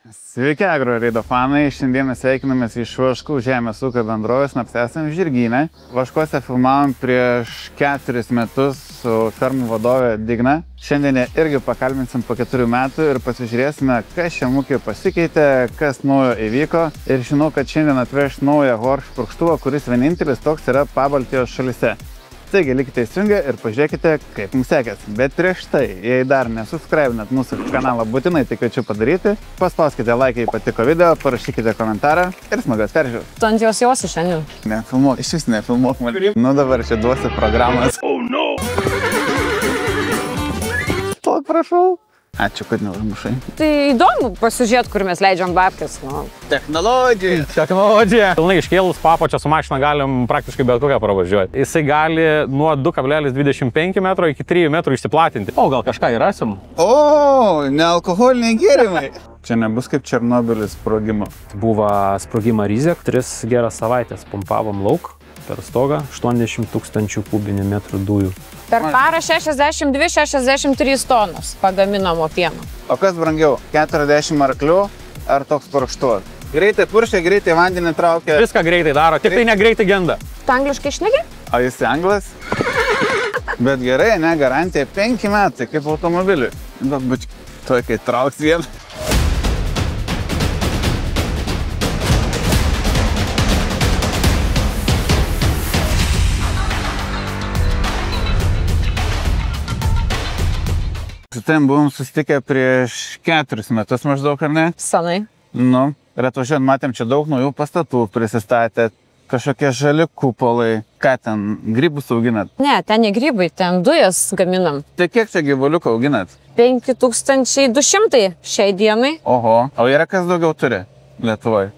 Sveiki, Agroreido fanai. Šiandieną sveikinamės iš Vaškų žemės ūkio bendrovės. Mes esame Žirgyne. Vaškuose filmavom prieš 4 metus su fermų vadovė Digna. Šiandien irgi pakalbinsim po 4 metų ir pasižiūrėsime, kas šiam ūkiui pasikeitė, kas naujo įvyko. Ir žinau, kad šiandien atveš naują Horsch purkštuvą, kuris vienintelis toks yra Pabaltijos šalyse. Taigi, likite įsijungę ir pažiūrėkite, kaip mums sekės. Bet prieš tai, jei dar nesuscribinat mūsų kanalą, būtinai tai kviečiu padaryti. Paspauskite like, jei patiko video, parašykite komentarą ir smagios peržiūros. Tu ant jos josi šiandien? Nefilmuok, iš vis nefilmuok man. Nu dabar čia duosiu programas. Oh no! Tok, prašau. Ačiū, kad neužmušai. Tai įdomu pasižiūrėti, kur mes leidžiam babkes. Nu. Technologija. Technologija. Pilnai iškėlus papačią su mašina galim praktiškai bet kokią pravažiuoti. Jisai gali nuo 2,25 metro iki 3 metrų išsiplatinti. O gal kažką įrasim? O, nealkoholiniai gėrimai. Čia nebus kaip Černobylis sprogimo. Buvo sprogimą Rizek, 3 geras savaitės pumpavom lauk per stogą, 80 000 kubinių metrų dujų. Per parą 62-63 tonus pagaminamo pieno. O kas brangiau, 40 arklių ar toks purkštuvas? Greitai purškia, greitai vandenį traukia. Viską greitai daro, tik tai negreitai genda. Tu angliškai šneki? O jis anglas? Bet gerai, ne, garantija 5 metai, kaip automobiliui. Bet tuoj, kai trauks vieną. Su tavim buvom susitikę prieš 4 metus maždaug, ar ne? Senai. Nu, ir atvažiuojant matėm čia daug naujų pastatų prisistatę, kažkokie žali kupolai. Ką ten, grybus auginat? Ne, ten ne grybai, ten dujas gaminam. Tai kiek čia gyvuliukų auginat? 5200 šiai dienai. Oho, o yra kas daugiau turi Lietuvoje?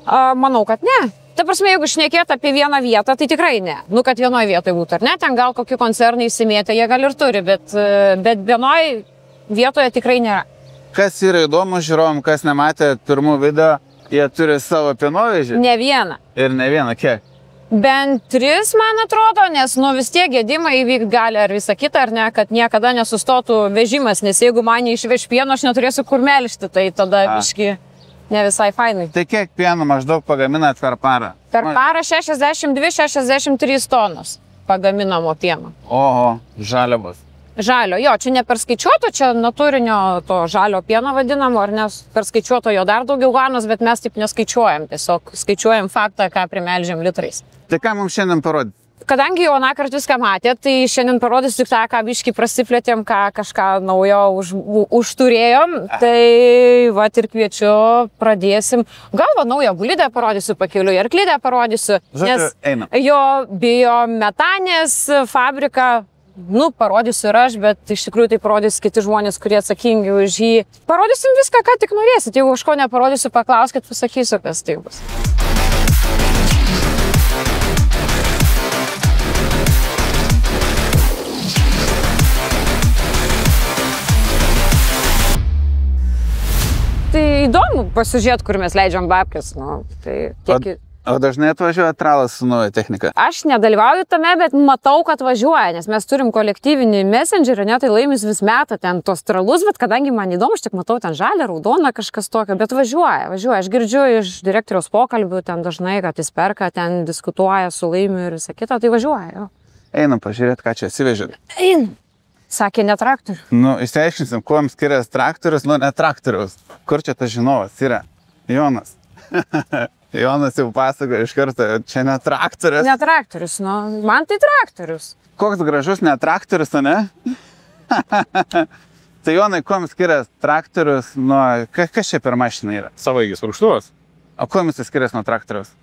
Manau, kad ne. Ta prasme, jeigu šnekėt apie vieną vietą, tai tikrai ne. Nu, kad vienoje vietoje būtų, ar ne? Ten gal kokie koncernai įsimėtė, jie gal ir turi, bet vienoje vietoje tikrai nėra. Kas yra įdomu žiūrovom, kas nematė pirmų video, jie turi savo pienovežį? Ne vieną. Ir ne vieną, kiek? Bent 3, man atrodo, nes nu vis tiek gedimai įvykti gali ar visą kitą, ar ne, kad niekada nesustotų vežimas, nes jeigu man išveš pieno, aš neturėsiu kur melžti, tai tada biški ne visai fainai. Tai kiek pieno maždaug pagaminat per parą? Per parą 62-63 tonus pagaminamo pieno. Oho, žaliavos. Žalio, jo, čia ne per skaičiuoto, čia natūrinio to žalio pieno vadinamo, ar ne per skaičiuoto jo dar daugiau ganos, bet mes taip neskaičiuojam, tiesiog skaičiuojam faktą, ką primelžiam litrais. Tai ką mums šiandien parodyti? Kadangi jau anąkart viską matėt, tai šiandien parodysiu tik tą, ką biškį prasiplėtėm, kažką naujo užturėjom, tai va ir kviečiu, pradėsim. Gal va naują bulidę parodysiu pakeliui, arklidę parodysiu, nes jo biometanės fabriką, nu, parodysiu ir aš, bet iš tikrųjų tai parodys kiti žmonės, kurie atsakingi už jį. Parodysim viską, ką tik norėsit, jeigu kažko neparodysiu, paklauskit, pasakysiu, kas tai bus. Tai įdomu pasižiūrėti, kur mes leidžiam babkes. Nu, tai kiek... O dažnai atvažiuoja tralas su nauja technika? Aš nedalyvauju tame, bet matau, kad važiuoja, nes mes turim kolektyvinį messengerį, ne, tai Laimis vis meta ten tos tralus, bet kadangi man įdomu, aš tik matau ten žalią, raudoną kažkas tokio, bet važiuoja. Aš girdžiu iš direktoriaus pokalbių ten dažnai, kad jis perka, ten diskutuoja su Laimiu ir visą kitą, tai važiuoja. Jo. Einam pažiūrėti, ką čia atsivežėt. Einam. Sakė, ne traktorių. Nu, išsiaiškinsim, kuo skiriasi traktorius nuo ne traktoriaus. Kur čia tas žinovas yra? Jonas. Jonas jau pasakoja iš karto, čia ne traktorius. Ne traktorius, nu, man tai traktorius. Koks gražus ne traktorius, o ne? Tai Jonai, kuo skiriasi traktorius nuo... Kas čia per mašina yra? Savaigis purkštuvas. O kuo jis skiriasi nuo traktoriaus?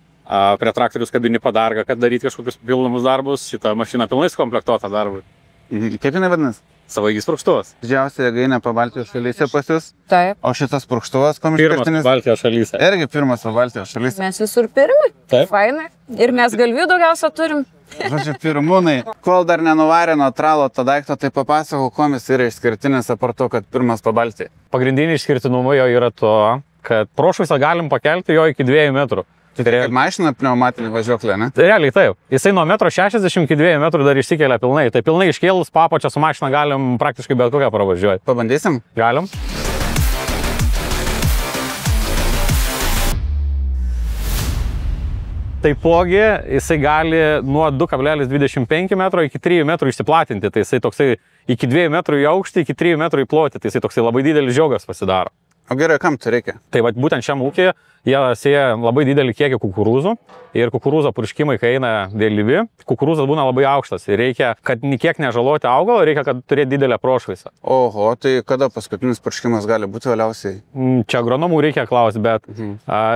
Prie traktorius kabini padargą, kad daryti kažkokius pilnamus darbus. Šitą mašiną pilnai sukomplektuota darbui. Kaip jinai vadinasi? Savaigis purkštuvas. Didžiausia jėgainė Pabaltijos šalyse pas jūs. Taip. O šitas purkštuvas, kuo Pirmas Pabaltijos šalyse. Irgi pirmas Pabaltijos šalyse. Mes visur pirmi. Taip. Fainai. Ir mes galvijų daugiausia turim. Žodžiu, pirmūnai. Kol dar nenuvarė nuo tralo to daikto, tai papasakau, kuo jis yra išskirtinis apart to, kad pirmas Pabaltijai. Pagrindiniai išskirtinumai jo yra to, kad prošvaisą galim pakelti jo iki 2 metrų. Tai kaip mašina pneumatinė važiuoklė, ne? Realiai taip. Jisai nuo 1,60 m iki 2 metrų dar išsikelia pilnai. Tai pilnai iškėlus papačią su mašina galim praktiškai bet kokią pravažiuoti. Pabandysim? Galim. Taipogi jisai gali nuo 2,25 metro iki 3 metrų išsiplatinti, tai jisai toksai iki 2 metrų į aukštį, iki 3 metrų į plotį, tai jisai toksai labai didelis žiogas pasidaro. O gerai, kam tai reikia? Tai va, būtent šiam ūkyje jie sėja labai didelį kiekį kukurūzų ir kukurūzo purškimai, kai eina vėlyvi, kukurūzas būna labai aukštas ir reikia, kad niekiek nežaloti augalo, reikia, kad turėti didelę prošvaisą. Oho, tai kada paskutinis purškimas gali būti vėliausiai? Čia agronomų reikia klausti, bet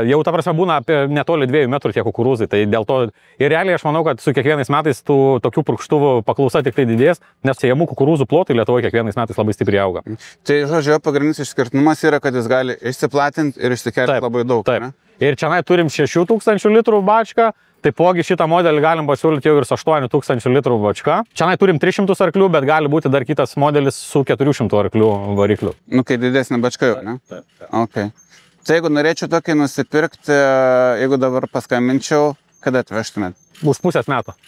jau ta prasme būna apie netoli 2 metrų tie kukurūzai, tai dėl to ir realiai aš manau, kad su kiekvienais metais tų tokių purkštuvų paklausa tik tai didės, nes sėjamų kukurūzų plotai Lietuvoje kiekvienais metais labai stipriai auga. Tai žodžiu, pagrindinis išskirtinumas yra, kad jis gali išsiplatinti ir išsikelti labai daug. Taip. Ne? Ir čia turim 6000 litrų bačką, taipogi šitą modelį galim pasiūlyti jau ir su 8000 litrų bačka. Čia turim 300 arklių, bet gali būti dar kitas modelis su 400 arklių varikliu. Nu, kai didesnė bačka jau, ne? Taip. Okay. Tai jeigu norėčiau tokį nusipirkti, jeigu dabar paskambinčiau, kada atvežtumėt? Už pusės metų.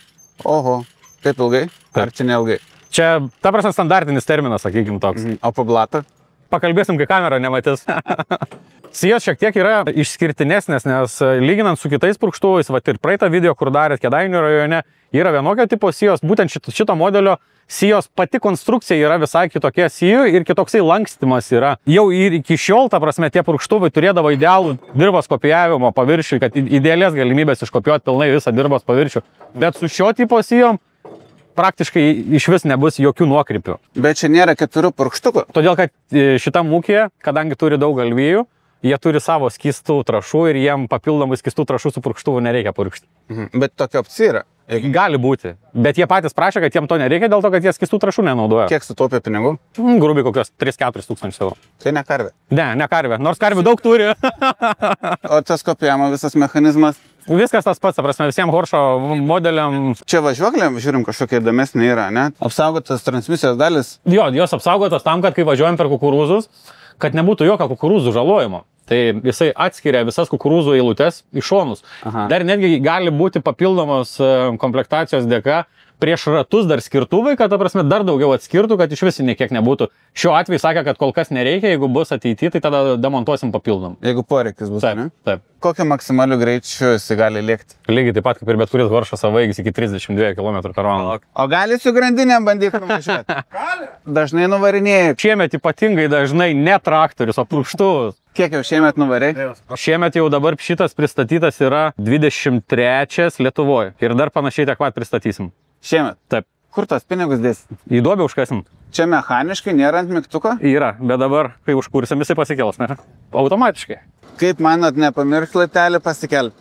Oho, taip ilgai? Taip. Ar čia neilgai? Čia, ta prasme, standartinis terminas, sakykim, toks. O po blatą? Pakalbėsim, kai kamera nematys. Sijos šiek tiek yra išskirtinesnės, nes lyginant su kitais purkštuvais, va ir praeitą video, kur darėt Kėdainių rajone, yra vienokio tipo sijos, būtent šito modelio sijos pati konstrukcija yra visai kitokia sijų ir kitoksai lankstimas yra. Jau ir iki šiol, ta prasme, tie purkštuvai turėdavo idealų dirvos kopijavimo paviršių, kad idealias galimybės iškopijuoti pilnai visą dirvos paviršių. Bet su šio tipo sijom praktiškai iš vis nebus jokių nuokrypių. Bet čia nėra 4 purkštukų. Todėl, kad šitam ūkyje, kadangi turi daug galvijų, jie turi savo skystų trąšų ir jiem papildomai skystų trąšų su purkštuvu nereikia purkšti. Bet tokia opcija yra. Gali būti, bet jie patys prašė, kad jiem to nereikia dėl to, kad jie skystų trąšų nenaudoja. Kiek sutaupė pinigų? Grubiai kokios 3-4 tūkstančių eurų. Tai ne karvė? Ne karvė, nors karvių daug turi. O tas kopijamo visas mechanizmas? Viskas tas pats, prasme, visiems Horšo modeliam. Čia važiuoklėm, žiūrim, kažkokia įdomesnė yra, ne? Apsaugotas transmisijos dalis? Jo, jos apsaugotas tam, kad kai važiuojam per kukurūzus, kad nebūtų jokio kukurūzų žalojimo. Tai jisai atskiria visas kukurūzų eilutes į šonus. Aha. Dar netgi gali būti papildomos komplektacijos dėka prieš ratus dar skirtuvai, kad, ta prasme, dar daugiau atskirtų, kad iš visi niekiek nebūtų. Šiuo atveju sakė, kad kol kas nereikia, jeigu bus ateityje, tai tada demontuosim papildom. Jeigu poreikis bus, taip, ne? Taip. Kokiu maksimaliu greičiu jis gali lėkti? Lygiai taip pat, kaip ir bet kuris Horšas savaigis iki 32 km/h. O gali su grandinėm bandyti nuvažiuoti? Gali. Dažnai nuvarinėjai. Šiemet ypatingai dažnai ne traktorius, o purkštuvus. Kiek jau šiemet nuvarėjai? Šiemet jau dabar šitas pristatytas yra 23 Lietuvoje. Ir dar panašiai tiek pat pristatysim. Šiemet? Taip. Kur tos pinigus dėsi? Į duobę užkasim. Čia mechaniškai nėra ant mygtuko? Yra, bet dabar, kai užkursim, jisai pasikels, ne? Automatiškai. Kaip manot, nepamiršt laitelį pasikelti?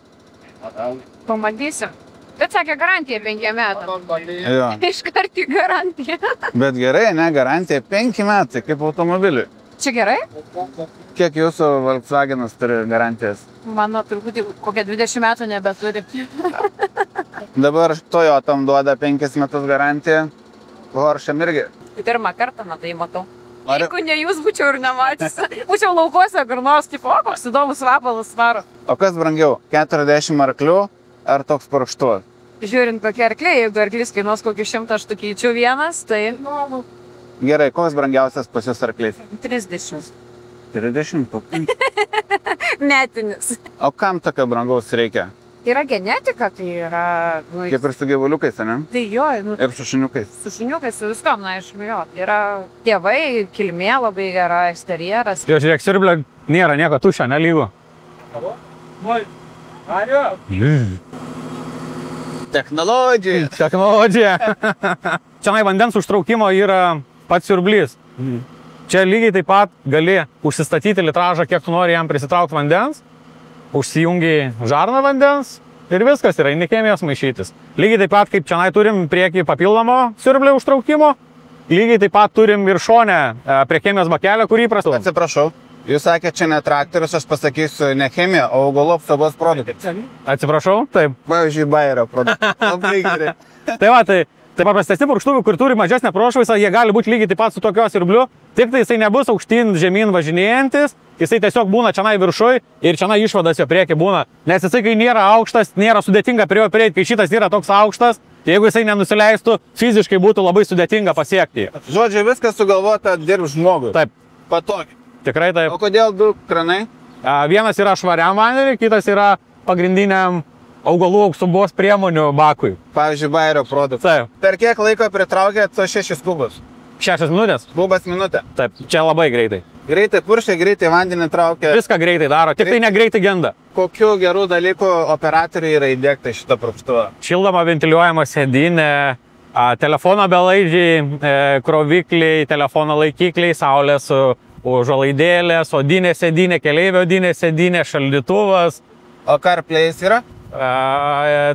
Pamatysim. Bet sakė garantija 5 metų. Jo. Iškart į garantiją. Bet gerai, ne, garantija 5 metai, kaip automobiliui. Čia gerai? Kiek jūsų Volkswagenas turi garantijas? Mano turbūt kokią 20 metų nebeturi. Dabar Toyotam duoda 5 metus garantiją, Horšam irgi. Pirmą kartą, na tai matau. Jeigu ne jūs būčiau ir nematys. Būčiau laukuose, kur nors, tipo, koks įdomus vapalas varo. O kas brangiau, 40 arklių ar toks purkštuvas? Žiūrint kokie arkliai, jeigu arklys kainuos kokį 100, aš keičiu vienas, tai... Gerai, koks brangiausias pas jūs arklys? 30. 30? Metinis. O kam tokio brangaus reikia? Yra genetika, tai yra... Nu, Kaip ir su gyvuliukais, ne? tai jo, nu, Ir su šuniukais. su šuniukais, su viskam, na, aišku, jo. Yra tėvai, kilmė labai gera, eksterjeras. Jo, žiūrėk, siurblio nėra nieko tuščio, nelygu. Technologija. Technologija. Čia vandens užtraukimo yra pats siurblys. Čia lygiai taip pat gali užsistatyti litražą, kiek tu nori jam prisitraukti vandens, užsijungi žarną vandens ir viskas yra, ne chemijos maišytis. Lygiai taip pat, kaip čia turim priekį papildomo siurblio užtraukimo, lygiai taip pat turim ir šone prie chemijos bakelio, kurį įprastum. Atsiprašau, jūs sakėte, čia ne traktorius, aš pasakysiu ne chemija, o augalų apsaugos produktai. Atsiprašau, taip. Pavyzdžiui, Bayerio produktai. Labai gerai. Tai va, tai paprastesni purkštuvai, kur turi mažesnę prošvaisą, jie gali būti lygiai taip pat su tokios siurbliu, tik tai jisai nebus aukštyn žemyn važinėjantis, jisai tiesiog būna čia viršui ir čia išvadas jo priekį būna, nes jisai, kai nėra aukštas, nėra sudėtinga prie jo prieiti, kai šitas yra toks aukštas, jeigu jisai nenusileistų, fiziškai būtų labai sudėtinga pasiekti. Žodžiu, viskas sugalvota dirb žmogui. Taip. Patogiai. Tikrai taip. O kodėl du kranai? Vienas yra švariam vandeniui, kitas yra pagrindiniam augalų apsaugos priemonių bakui. Pavyzdžiui, Bayerio produktų. Taip. Per kiek laiko pritraukia to 6 kubus? 6 minutės? Kubas minutę. Taip, čia labai greitai. Greitai puršia, greitai vandenį traukia. Viską greitai daro, tik tai negreitai genda. Kokių gerų dalykų operatoriai yra įdėkta šitą purkštuvą? Šildoma ventiliuojama sėdynė, telefono belaidžiai, krovikliai, telefono laikikliai, saulės užuolaidėlės, odinė sėdynė, keleivio odinė sėdynė, šaldytuvas. O CarPlay'is yra?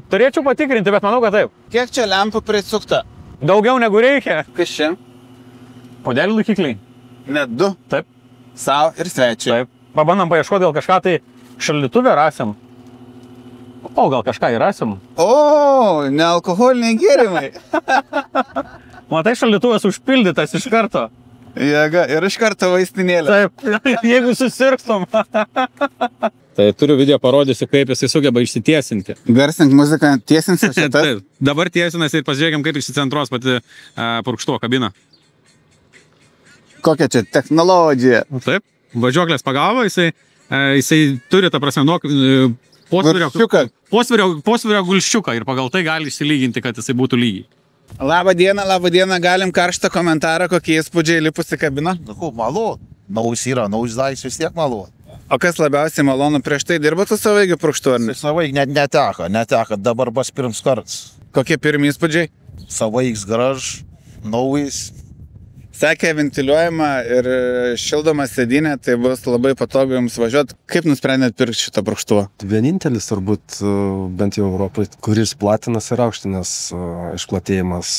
Turėčiau patikrinti, bet manau, kad taip. Kiek čia lempų prisukta? Daugiau negu reikia. Kas čia? Podelių laikikliai. Net 2. Taip. Sau ir svečiai. Taip. Pabandom paieškoti, gal kažką tai šaldytuvę rasim. O, gal kažką ir rasim. O, nealkoholiniai gėrimai. Matai, šaldytuvas užpildytas iš karto. Jėga, ir iš karto vaistinėlė. Taip, jeigu susirgstum. Tai turiu video parodysiu, kaip jisai sugeba išsitiesinti. Garsink muziką, tiesinsi šitą. Taip, dabar tiesinasi ir pasižiūrėkim, kaip išsicentruos pati purkštuvo kabina. Kokia čia technologija? Taip, važiuoklės pagalba, jisai turi, ta prasme, posvirio gulščiuką ir pagal tai gali išsilyginti, kad jisai būtų lygiai. Labą dieną, galim karštą komentarą, kokie įspūdžiai lipusi kabina? Malonu, naujas yra, naujas daiktas vis tiek malonu. O kas labiausiai malonu, prieš tai dirbo su savaigiu purkštuvu? Savaig neteko, dabar bus pirms kartas. Kokie pirmi įspūdžiai? Savaigs graž, naujas. Sakė, ventiliuojama ir šildoma sėdynė, tai bus labai patogu jums važiuoti. Kaip nusprendėt pirkti šitą purkštuvą? Vienintelis turbūt, bent jau Europai, kuris platinas ir aukštinas išplatėjimas,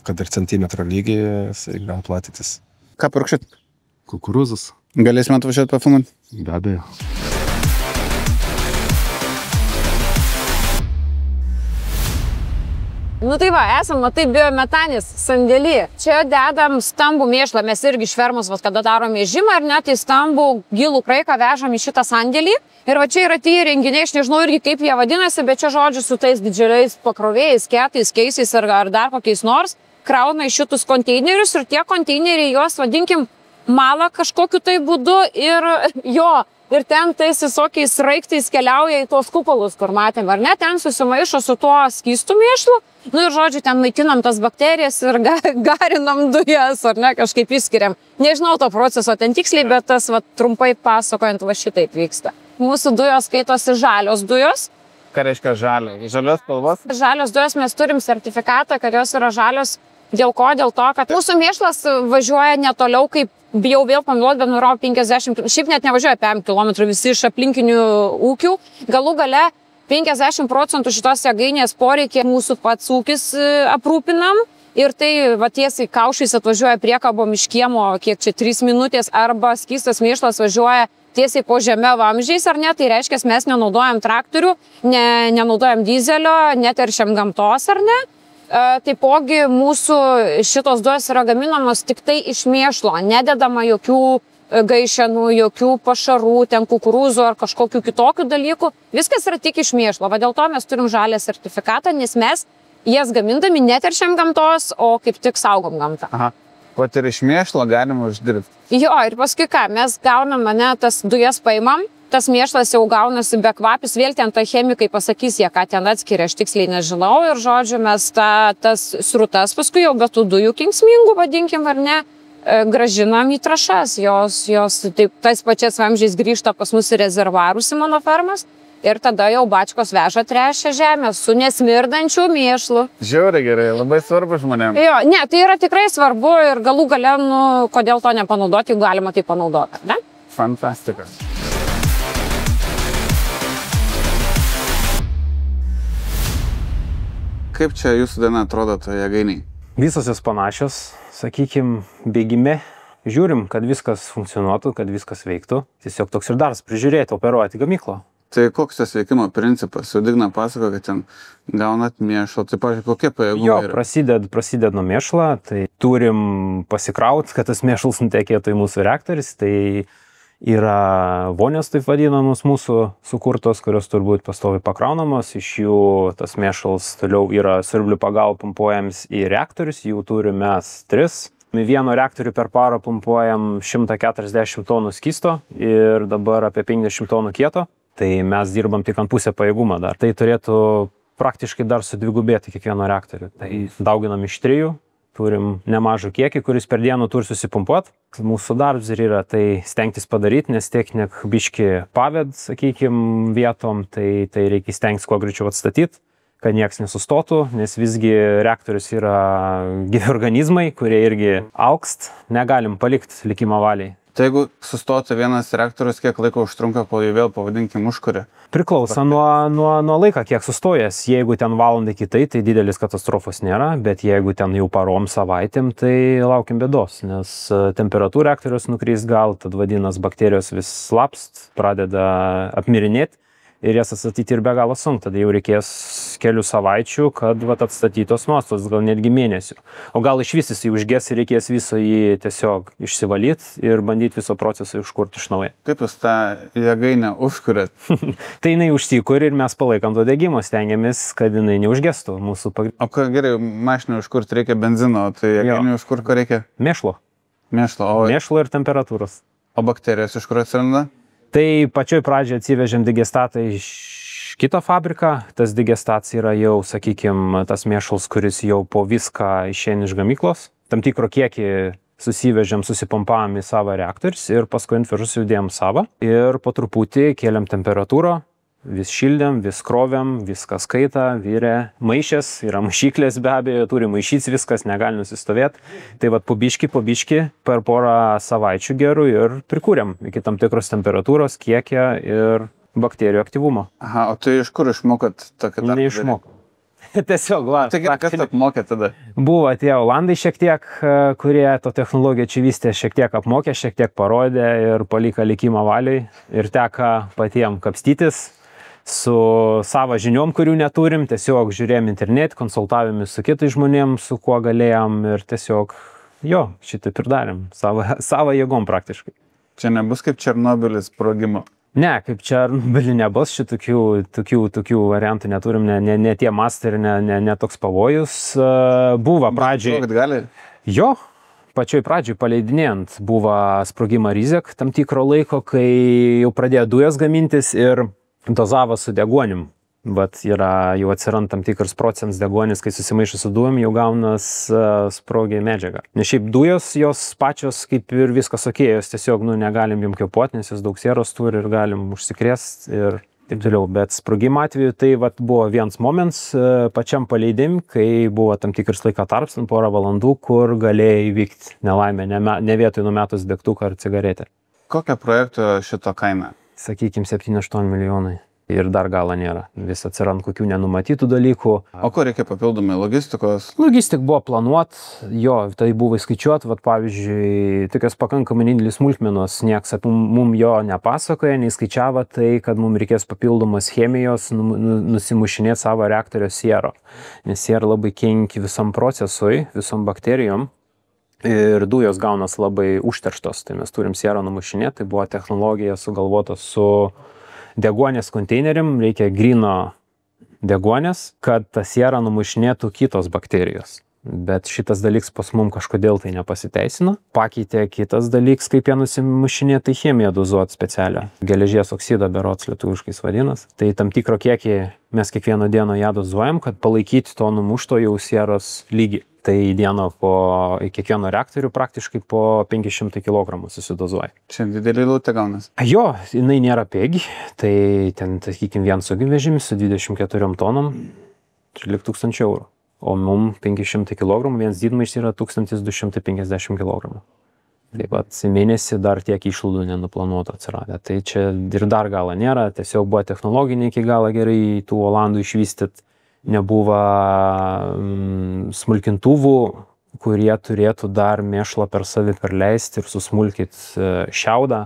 kad ir centimetro lygiai, jisai gali platytis. Ką purkšit? Kukurūzus. Galėsime atvažiuoti pafilmuoti? Be abejo. Nu tai va, esam, matai, biometanis sandėly. Čia dedam stambų mėšlą, mes irgi iš fermos, kada darom mėžimą, ir net į stambų gilų kraiką vežam į šitą sandėlį. Ir va čia yra tie renginiai, aš nežinau irgi kaip jie vadinasi, bet čia žodžiu su tais didžiuliais pakrovėjais, ketais, keisiais ar dar kokiais nors, krauna į šitus konteinerius ir tie konteineriai juos, vadinkim, mala kažkokiu tai būdu ir ir ten tais visokiais raiktais keliauja į tuos kupolus, kur matėm, ar ne, ten susimaišo su tuo skystų mėšlu, nu ir žodžiu, ten maitinam tas bakterijas ir garinam dujas, ar ne, kažkaip išskiriam. Nežinau to proceso ten tiksliai, bet tas, va, trumpai pasakojant, va šitaip vyksta. Mūsų dujos skaitosi žalios dujos. Ką reiškia žalia? Žalios spalvos? Žalios dujos, mes turim sertifikatą, kad jos yra žalios. Dėl ko? Dėl to, kad mūsų mėšlas važiuoja netoliau, kaip bijau vėl pamiluoti, bet nurau 50, šiaip net nevažiuoja 5 km visi iš aplinkinių ūkių. Galų gale 50% šitos jėgainės poreikį mūsų pats ūkis aprūpinam. Ir tai va tiesiai kaušais atvažiuoja priekabom iš kiemo, kiek čia 3 minutės, arba skystas mėšlas važiuoja tiesiai po žeme vamzdžiais, ar ne, tai reiškia, mes nenaudojam traktorių, nenaudojam dizelio, neteršiam gamtos, ar ne. Taipogi mūsų šitos dujos yra gaminamos tik tai iš mėšlo, nededama jokių gaišenų, jokių pašarų, ten kukurūzų ar kažkokių kitokių dalykų. Viskas yra tik iš mėšlo, va dėl to mes turim žalią sertifikatą, nes mes jas gamindami neteršiam gamtos, o kaip tik saugom gamtą. Aha, o ir iš mėšlo galima uždirbti. Jo, ir paskui ką, mes gaunam, ne, tas dujas paimam, tas mėšlas jau gaunasi be kvapis, vėl ten ta chemikai pasakys, jie ką ten atskiria, aš tiksliai nežinau, ir žodžiu, mes tas srutas paskui jau be tų dujų kenksmingų, vadinkim, ar ne, gražinam į trąšas, jos taip tais pačiais vamzdžiais grįžta pas mus į rezervarus į mano fermas ir tada jau bačkos veža tręšę žemę su nesmirdančiu mėšlu. Žiauriai gerai, labai svarbu žmonėms. Jo, ne, tai yra tikrai svarbu ir galų gale, nu, kodėl to nepanaudoti, jeigu galima tai panaudoti, ne? Fantastika. Kaip čia jūsų diena atrodo toje jėgainiai? Visos jos panašios, sakykime, bėgime. Žiūrim, kad viskas funkcionuotų, kad viskas veiktų. Tiesiog toks ir darbas prižiūrėti, operuoti gamyklą. Tai koks tas veikimo principas? Jau Digna pasako, kad ten gaunat mėšlo. Tai, pavyzdžiui, kokie pajėgumai Jo, yra? prasideda nuo mėšlo, tai turim pasikrauti, kad tas mėšlas nutekėtų į mūsų reaktorius. Tai yra vonios, taip vadinamos, mūsų sukurtos, kurios turbūt pastoviai pakraunamos. Iš jų tas mėšlas toliau yra siurblių pagalba pumpuojams į reaktorius. Jų turime mes 3. Vieno reaktorių per parą pumpuojam 140 tonų skysto ir dabar apie 50 tonų kieto. Tai mes dirbam tik ant pusę pajėgumą dar. Tai turėtų praktiškai dar sudvigubėti kiekvieno reaktorių. Tai dauginam iš 3, turim nemažą kiekį, kuris per dieną turi susipumpuoti. Mūsų darbas ir yra tai stengtis padaryti, nes technik biški paved, sakykim, vietom, tai reikia stengtis kuo greičiau atstatyti, kad nieks nesustotų, nes visgi reaktorius yra gyvi organizmai, kurie irgi augst, negalim palikti likimo valiai. Tai jeigu sustotų vienas reaktorius, kiek laiko užtrunka, kol jį vėl, pavadinkim, užkuria? Priklauso nuo laiko, kiek sustojęs. Jeigu ten valandą kitai, tai didelis katastrofos nėra, bet jeigu ten jau parom savaitėm, tai laukim bėdos, nes temperatūra reaktorius nukris gal, tad vadinas bakterijos vis slapst, pradeda apmirinėti. Ir jas atstatyti ir be galo sunku, tada jau reikės kelių savaičių, kad atstatytos nuostos, gal netgi mėnesių. O gal iš vis jis užges ir reikės viso jį tiesiog išsivalyti ir bandyti viso procesą užkurti iš naujo. Kaip jūs tą jėgainę užkuriat? Tai jinai užsikuri ir mes palaikam to degimo, stengiamės, kad jinai neužgestų mūsų O ką gerai, mašinai užkurti reikia benzino, tai jėgainį užkurti ko reikia? Mėšlo. Mėšlo Ir temperatūros. O bakterijos iš kur atsiranda? Tai pačioj pradžioje atsivežėm digestatą iš kito fabriką. Tas digestats yra jau, sakykime, tas mėšlas, kuris jau po viską išeina iš gamyklos. Tam tikro kiekį susivežėm, susipompavom į savo reaktorius ir paskui ant viršus judėjom savo. Ir po truputį kėlėm temperatūrą, vis šildėm, vis krovėm, viskas kaita, virė, maišės, yra maišyklės be abejo, turi maišytis viskas, negali nusistovėti. Tai po biški per porą savaičių gerų ir prikūrėm iki tam tikros temperatūros, kiekio ir bakterijų aktyvumo. Aha, o tai iš kur išmokot tokį darbą? Neišmokau. Tiesiog, va. Tai kas apmokė tada? Buvo tie olandai šiek tiek, kurie to technologiją čia vystė, šiek tiek apmokė, šiek tiek parodė ir palika likimo valiai. Ir teka patiem kapstytis su savo žiniom, kurių neturim, tiesiog žiūrėjom internet, konsultavėmės su kitais žmonėm, su kuo galėjom ir tiesiog, šitaip ir darėm, savo jėgom praktiškai. Čia nebus kaip Černobylis sprogimo? Ne, kaip Černobylis nebus, tokių variantų neturim, ne tie mastai ir ne toks pavojus. Buvo pradžiai. Gali? Jo, pačioj pradžioj paleidinėjant buvo sprogimo rizika tam tikro laiko, kai jau pradėjo dujas gamintis ir dozavo su deguonim. Bet jau atsiranda tam tikras procentas deguonis, kai susimaišo su dujom, jau gaunas sprogiai medžiaga. Nes šiaip dujos, jos pačios kaip ir viskas okei, jos tiesiog negalim jom kvėpuoti, nes jos daug sieros turi ir galim užsikrėsti ir taip toliau. Bet sprogimo atveju tai buvo vienas momentas pačiam paleidim, kai buvo tam tikras laiko tarps, porą valandų, kur galėjo įvykti nelaimė, ne vietoj numetus degtuką ar cigaretę. Kokia projekto šito kaina? Sakykime, 7-8 milijonai. Ir dar galo nėra. Vis atsirand kokių nenumatytų dalykų. O ko reikia papildomai? Logistikos? Logistik buvo planuot, tai buvo įskaičiuot, pavyzdžiui, tokios pakankamai nedidelis smulkmenos, nieks mum jo nepasakoja, neįskaičiavo tai, kad mum reikės papildomos chemijos nusimušinėti savo reaktorio siero. Nes siera labai kenkia visam procesui, visom bakterijom. Ir dujos gaunas labai užterštos, tai mes turim sierą numušinėti, tai buvo technologija sugalvota su deguonės konteineriam, reikia grino deguonės, kad tą sierą numušinėtų kitos bakterijos. Bet šitas dalykas pas mum kažkodėl tai nepasiteisino. Pakeitė kitas dalykas, kaip ją nusimušinėti, tai chemiją dozuoti specialią. Geležies oksidą berods lietuviškais vadinas. Tai tam tikro kiekį mes kiekvieną dieną ją dozuojam, kad palaikyti to numušto jau sieros lygį. Tai dieną į kiekvieno reaktorių praktiškai po 500 kg susidozuoja. Čia didelį lūtę gaunas? Jo, jinai nėra pigi. Tai ten, sakykime, vienas sunkvežimis su 24 tonom, 13 000 eurų. O mum 500 kg, vienas didmaišis yra 1250 kg. Taip pat mėnesį dar tiek išlaidų nenuplanuoto atsiradę. Tai čia ir dar galo nėra, tiesiog buvo technologiniai iki galo gerai tų olandų išvystyti. Nebuvo smulkintuvų, kurie turėtų dar mėšlą per savį perleisti ir susmulkyti šiaudą,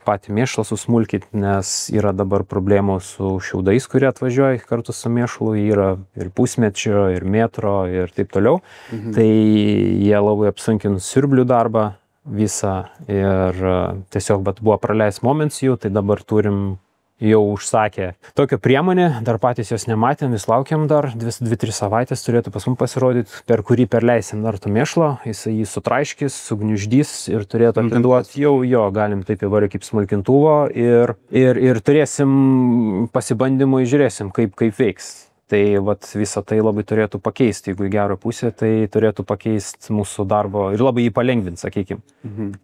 patį mėšlą susmulkyti, nes yra dabar problemų su šiaudais, kurie atvažiuoja kartu su mėšlu, yra ir pusmečio, ir metro, ir taip toliau. Tai jie labai apsunkins siurblių darbą visą ir tiesiog buvo praleis momentas jų, tai dabar turim jau užsakė tokią priemonę, dar patys jos nematėm, vis laukiam dar, 2-3 savaitės turėtų pas mums pasirodyti, per kurį perleisim dar to mėšlo, jis jį sutraiškis, sugniuždys ir turėtų atiduoti jau jo, galim taip įvaryti kaip smulkintuvo ir turėsim pasibandymų, žiūrėsim, kaip veiks. Tai vat, visą tai labai turėtų pakeisti, jeigu į gerą pusę, tai turėtų pakeisti mūsų darbo ir labai jį palengvinti, sakykime.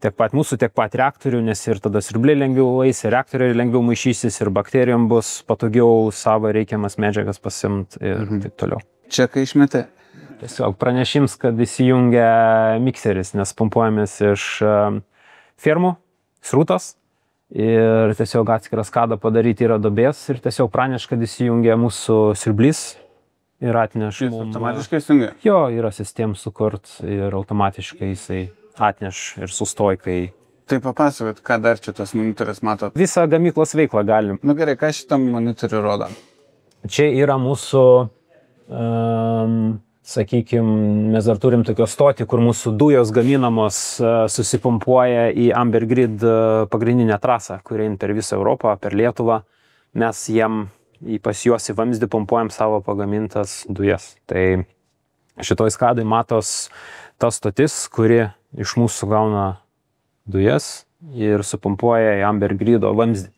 Tiek pat mūsų, tiek pat reaktorių, nes ir tada siurbliai lengviau eis, ir reaktoriai lengviau maišysis, ir bakterijom bus patogiau savo reikiamas medžiagas pasimti ir taip toliau. Čia kai išmetė? Tiesiog pranešims, kad įsijungia mikseris, nes pumpuojamės iš fermų, srūtas. Ir tiesiog atskiras kada padaryti yra duobės ir tiesiog praneš, kad įsijungia mūsų siurblys ir atneš. Jis automatiškai įsijungia? Jo, yra sistema sukurt ir automatiškai jisai atneš ir sustoj, kai... Tai papasakot, ką dar čia tas monitorius matot? Visą gamyklos veiklą galim. Nu gerai, ką šitam monitoriu rodo? Čia yra mūsų, sakykime, mes dar turim tokią stotį, kur mūsų dujos gaminamos susipumpuoja į Amber Grid pagrindinę trasą, kuri eina per visą Europą, per Lietuvą. Mes jiem pas juos į vamzdį pumpuojam savo pagamintas dujas. Tai šitoj skadai matos ta stotis, kuri iš mūsų gauna dujas ir supumpuoja į Amber Grido vamzdį.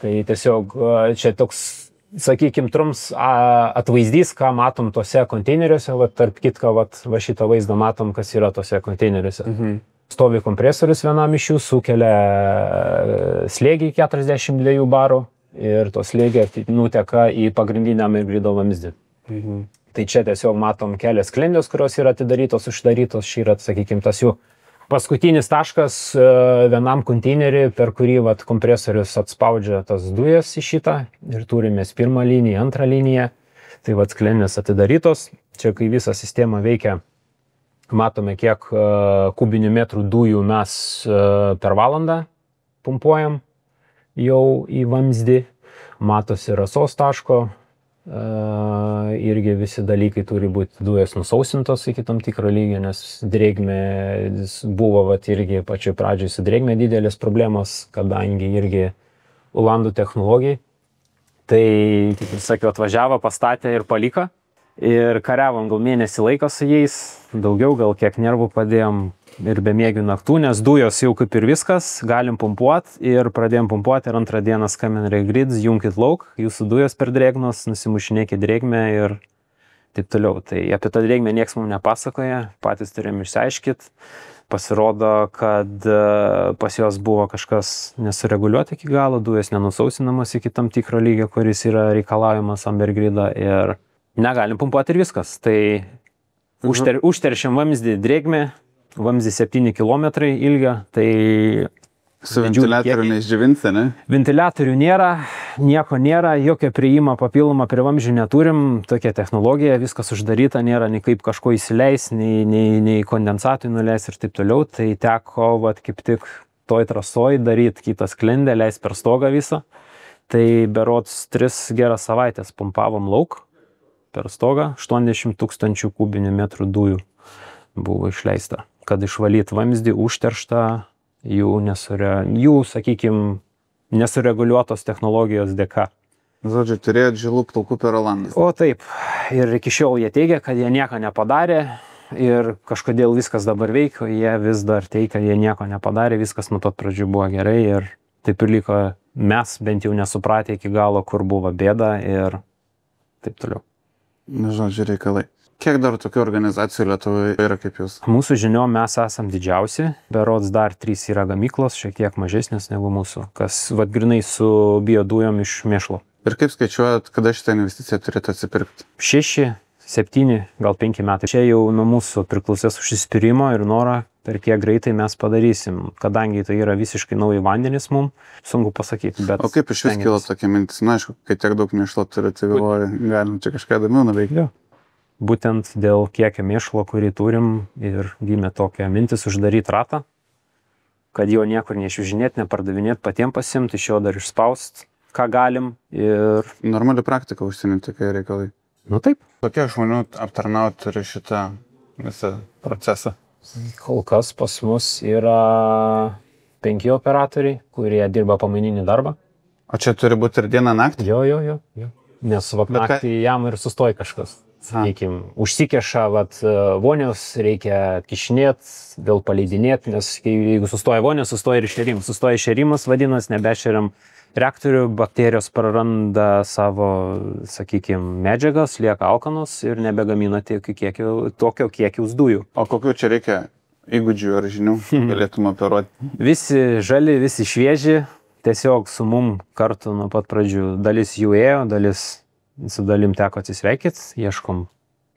Tai tiesiog čia toks, sakykime, trumps atvaizdys, ką matom tose konteineriuose, tarp kitko, va šitą vaizdą matom, kas yra tose konteineriuose. Stovi kompresorius vienam iš jų, sukelia slėgį 42 barų ir to slėgio nuteka į pagrindinę Amber Grido vamzdį. Tai čia tiesiog matom kelias sklendės, kurios yra atidarytos, uždarytos, šį yra, sakykime, tas jų paskutinis taškas vienam konteinerį, per kurį kompresorius atspaudžia tas dujas į šitą ir turime pirmą liniją, antrą liniją. Tai sklendės atidarytos. Čia, kai visa sistema veikia, matome, kiek kubinių metrų dujų mes per valandą pumpuojam jau į vamzdį. Matosi rasos taško. Irgi visi dalykai turi būti dujas nusausintos iki tam tikro lygio, nes drėgmė buvo irgi pačioj pradžioj su drėgmė didelės problemos, kadangi irgi Ulandų technologijai. Tai, kaip sakiau, atvažiavo, pastatė ir paliko. Ir kariavom gal mėnesį laiko su jais, daugiau gal kiek nervų padėjom ir be mėgių naktų, nes dujos jau kaip ir viskas, galim pumpuoti ir pradėjom pumpuoti ir antrą dieną skambina Regrids, junkit lauk, jūsų dujos per drėgnos, nusimušinėkit drėgmę ir taip toliau. Tai apie tą drėgmę nieks mums nepasakoja, patys turėjom išsiaiškit. Pasirodo, kad pas jos buvo kažkas nesureguliuoti iki galo, dujos nenusausinamas iki tam tikro lygio, kuris yra reikalaujamas Amber Grido ir negalim pumpuoti ir viskas. Tai užteršiam vamzdį drėgmę, vamzdį 7 km ilgio, tai... Su ventiliatoriu neišdžiavinsi, ne? Ventiliatorių nėra, nieko nėra, jokio priėjimo papildomą prie vamzdžių neturim, tokia technologija, viskas uždaryta, nėra nei kaip kažko įsileis, nei kondensatų nuleis ir taip toliau, tai teko kaip tik toj trasoj daryti kitą sklendę, leis per stogą visą, tai berods 3 geras savaitės pumpavom lauk per stogą, 80 000 kubinių metrų dujų buvo išleista, kad išvalyti vamzdį užterštą jų, sakykime, nesureguliuotos technologijos dėka. Žodžiu, turėjot žilų plaukų per Olandą. O taip, ir iki šiol jie teigia, kad jie nieko nepadarė ir kažkodėl viskas dabar veikia, jie vis dar teigia, kad jie nieko nepadarė, viskas nuo pat pradžių buvo gerai ir taip ir liko mes bent jau nesupratę iki galo, kur buvo bėda ir taip toliau. Na, žodžiu, reikalai. Kiek dar tokių organizacijų Lietuvoje yra kaip jūs? Mūsų žiniom mes esam didžiausi, berods dar 3 yra gamyklos, šiek tiek mažesnės negu mūsų, kas grinai su biodujom iš mėšlo. Ir kaip skaičiuojat, kada šitą investiciją turėtų atsipirkti? 6, 7, gal 5 metai. Čia jau nuo mūsų priklausės užsispyrimo ir noro, per kiek greitai mes padarysim, kadangi tai yra visiškai nauji vandenys mums, sunku pasakyti. Bet o kaip iš vis kilo tokia mintis? Na, aišku, kai tiek daug mėšlo turite, galim čia kažką įdomiau nuveikti. Būtent dėl kiekio mėšlo, kurį turim ir gimė tokia mintis uždaryti ratą, kad jo niekur neišvežinėti, nepardavinėti, patiems pasimti, iš jo dar išspaust, ką galim ir... Normali praktika užsienį tokie reikalai. Nu taip. Kokie žmonių aptarnauti turi šitą visą procesą? Kol kas pas mus yra 5 operatoriai, kurie dirba pamaininį darbą. O čia turi būti ir dieną naktį? Jo. Nes naktį jam ir sustoja kažkas. Sakykime, užsikeša vonios, reikia atkišinėti, vėl paleidinėti, nes jeigu sustoja vonios, sustoja ir šerimas. Sustoja šerimas, vadinasi, nebešeriam reaktorių, bakterijos praranda savo, sakykime, medžiagas, lieka alkanos ir nebegamina tokio kiekiaus dujų. O kokių čia reikia įgūdžių ar žinių galėtum operuoti? Visi žali, visi švieži, tiesiog su mum kartu nuo pat pradžių. Dalis jų ėjo, su dalim teko atsisveikyti, ieškom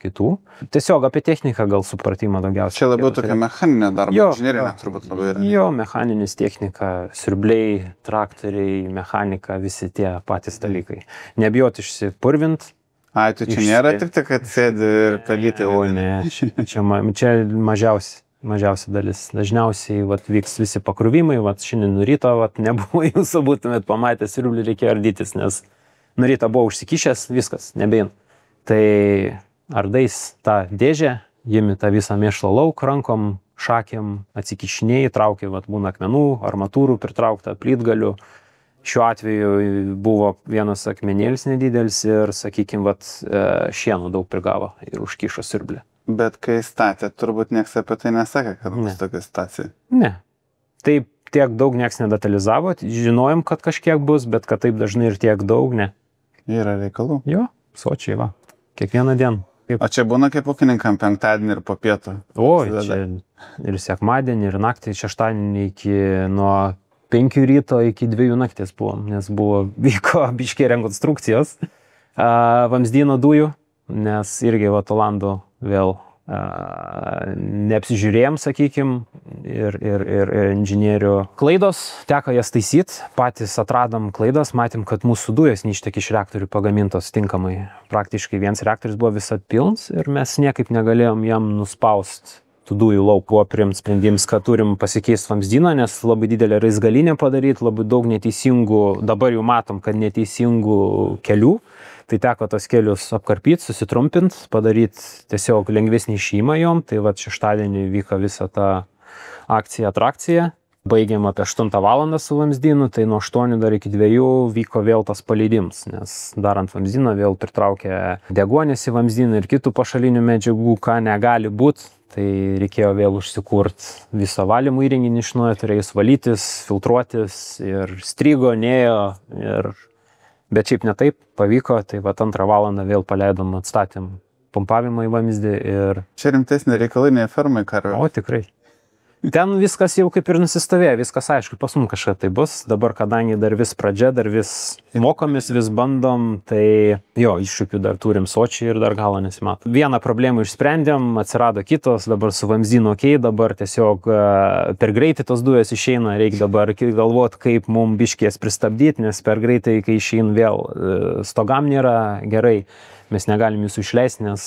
kitų. Tiesiog apie techniką gal supratimą daugiausiai. Čia labiau tokia mechaninė darbo, inžinerinė turbūt labai yra. Jo, mechaninis technika, siurbliai, traktoriai, mechanika, visi tie patys dalykai. Nebijoti išsipurvint. Ai, tai čia nėra tik tai, kad sėdi ir pelyti. O ne, čia mažiausia dalis. Dažniausiai vyks visi pakruvimai, šiandien nuo ryto nebuvo jūsų būtumėt pamatęs, siurblį reikėjo ardytis, nes nuo ryto buvo užsikišęs, viskas, nebein. Tai ardais tą dėžę, jimi tą visą mėšlą lauk rankom, šakėm, atsikišinėjai, traukia, būna akmenų, armatūrų pritraukta, plytgalių. Šiuo atveju buvo vienas akmenėlis nedidelis ir, sakykime, šienų daug prigavo ir užkišo siurblį. Bet kai statė, turbūt nieks apie tai nesakė, kad bus tokia situacija. Ne. Taip tiek daug nieks nedetalizavo, žinojom, kad kažkiek bus, bet kad taip dažnai ir tiek daug, ne. Yra reikalų. Jo, sočiai, kiekvieną dieną. O čia būna kaip ūkininkam penktadienį ir po pietų? O, čia ir sekmadienį, ir naktį, šeštadienį nuo 5 ryto iki 2 nakties buvom, nes vyko biškė rekonstrukcijos vamzdyno dujų, nes irgi Olandų vėl neapsižiūrėjom, sakykim, ir inžinierių klaidos, teko jas taisyti, patys atradom klaidas, matėm, kad mūsų dujos neištek iš reaktorių pagamintos tinkamai. Praktiškai vienas reaktorius buvo visat pilns ir mes niekaip negalėjom jam nuspausti tų dujų lauk. Buvo priimt sprendimas, kad turim pasikeisti vamzdyną, nes labai didelė raizgalinė padaryti, labai daug neteisingų, dabar jau matom, kad neteisingų kelių. Tai teko tos kelius apkarpyti, susitrumpinti, padaryti tiesiog lengvesnį išėjimą jom. Tai šeštadienį vyko visa ta akcija, atrakcija. Baigėm apie 8 valandą su vamzdynu, tai nuo 8 dar iki 2 vyko vėl tas paleidimas, nes darant vamzdyną vėl pritraukė deguonis į vamzdyną ir kitų pašalinių medžiagų, ką negali būti. Tai reikėjo vėl užsikurti visą valymo įrenginį iš naujo, turėjus valytis, filtruotis ir strigo, nėjo ir... Bet šiaip ne taip pavyko, tai 2 valandą vėl paleidom, atstatėm pumpavimą į vamzdį ir... Čia rimtesnė reikalai nei fermai karvė. O, tikrai. Ten viskas jau kaip ir nusistovėjo, viskas aišku, pas mums kažką tai bus. Dabar, kadangi dar vis pradžia, dar vis mokomis, vis bandom, tai jo, iššūkių dar turim sočiai ir dar galo nesimato. Vieną problemą išsprendėm, atsirado kitos, dabar su vamzdynu okei, dabar tiesiog per greitai tos dujos išeina, reikia dabar galvoti, kaip mums biškės pristabdyti, nes per greitai, kai išeina vėl, stogam nėra gerai. Mes negalim jūsų išleisti, nes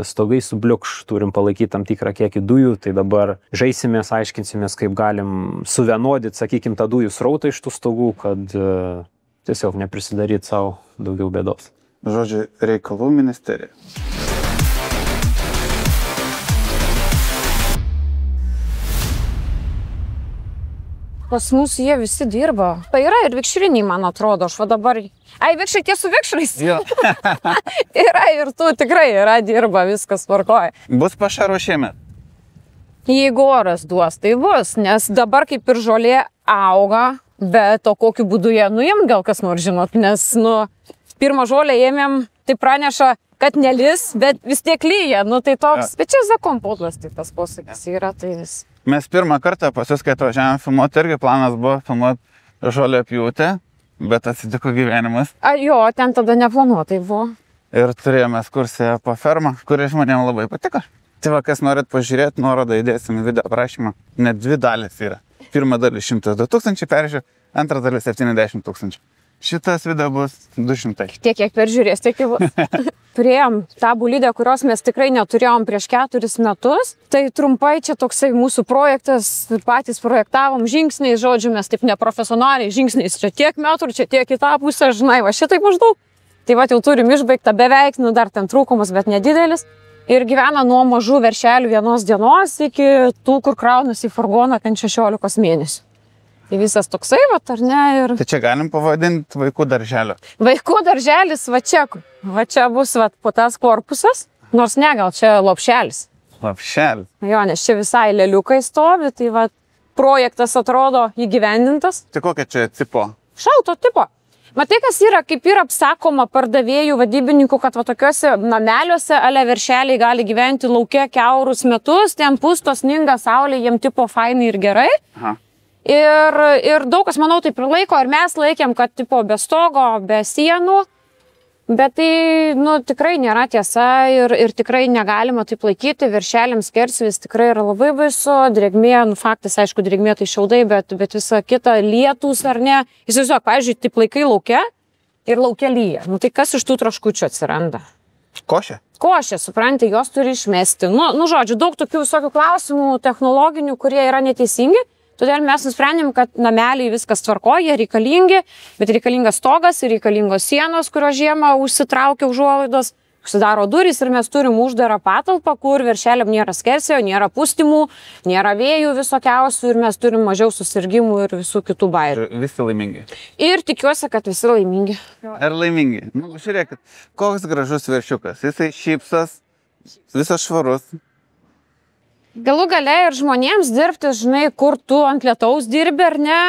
stogai subliukš, turim palaikyti tam tikrą kiekį dujų, tai dabar žaisimės, aiškinsimės, kaip galim suvienodyti, sakykim, tą dujų srautą iš tų stogų, kad tiesiog neprisidaryti savo daugiau bėdos. Žodžiu, reikalų ministerija. Pas mus jie visi dirba. Tai yra ir vikšriniai, man atrodo, aš dabar... Ai, vikšrai tie su vikšrais. Yra ir tu tikrai dirba, viskas tvarkoja. Bus pašaro šiemet? Jeigu oras duos, tai bus, nes dabar kaip ir žolė auga, bet o kokiu būdu jie nuimt, gal kas nors žinot, nes, pirmą žolę ėmėm, tai praneša, kad nelis, bet vis tiek lyja, tai toks, bet čia zakompotlas, tai tas posakis yra, tai vis. Mes pirmą kartą pas jūs, kai atvažiavom filmuoti, irgi planas buvo filmuoti žolę pjūtę, bet atsitiko gyvenimas. Jo, ten tada neplanuotai buvo. Ir turėjome ekskursiją po fermą, kuri žmonėms labai patiko. Tai kas norit pažiūrėti, nuorodą įdėsim video aprašymą. Net 2 dalis yra. Pirma dalis 102 000 peržiūrų, antra dalis 70 000. Šitas video bus 200. Tiek, kiek peržiūrės, tiek bus. Turėjom tą bulidę, kurios mes tikrai neturėjom prieš 4 metus. Tai trumpai čia toksai mūsų projektas, patys projektavom žingsniais, žodžiu, mes taip neprofesionaliai žingsniais, čia tiek metrų, čia tiek į tą pusę, žinai, va šitai maždaug. Tai va jau turim išbaigtą beveik, dar ten trūkumas, bet nedidelis. Ir gyvena nuo mažų veršelių 1 dienos iki tų, kur kraunasi į furgoną ten 16 mėnesių. Tai visas toksai, va, ar ne? Ir Tai čia galim pavadinti vaikų darželio. vaikų darželis, va čia bus va, po tas korpusas, nors ne, gal čia lopšelis. Lapšelį. Jo, nes čia visai leliukai stovi, tai va, projektas atrodo įgyvendintas. Tai kokia čia tipo? Šalto tipo. Matai, kas yra, kaip yra apsakoma pardavėjų, vadybininkų, kad va tokiuose nameliuose ale viršeliai gali gyventi laukia kiaurus metus, ten pusto sninga saulė, jiem tipo fainai ir gerai. Aha. Ir daug kas, manau, taip ir laiko, ir mes laikėm, kad tipo be stogo, be sienų, bet tai, nu, tikrai nėra tiesa ir tikrai negalima taip laikyti, viršeliams skersvis tikrai yra labai baisu, drėgmė, nu, faktas, aišku, drėgmė tai šiaudai, bet visa kita lietus ar ne. Įsivaizduok, pavyzdžiui, taip laikai laukia ir laukia lyja. Nu, tai kas iš tų traškučių atsiranda? Košė? Košė, supranti, jos turi išmesti. Nu, žodžiu, daug tokių visokių klausimų technologinių, kurie yra neteisingi. Todėl mes nusprendėm, kad nameliai viskas tvarkoja, jie reikalingi, bet reikalingas stogas ir reikalingos sienos, kurio žiemą užsitraukia užuolaidos, užsidaro durys ir mes turim uždarą patalpą, kur viršeliam nėra skersio, nėra pustimų, nėra vėjų visokiausių ir mes turim mažiau susirgymų ir visų kitų bairių. Ir visi laimingi. Ir tikiuosi, kad visi laimingi. Ar laimingi? Nu, žiūrėkit, koks gražus veršiukas. Jisai šypsas, visas švarus. Galų gale ir žmonėms dirbti, žinai, kur tu ant lietaus dirbi ar ne.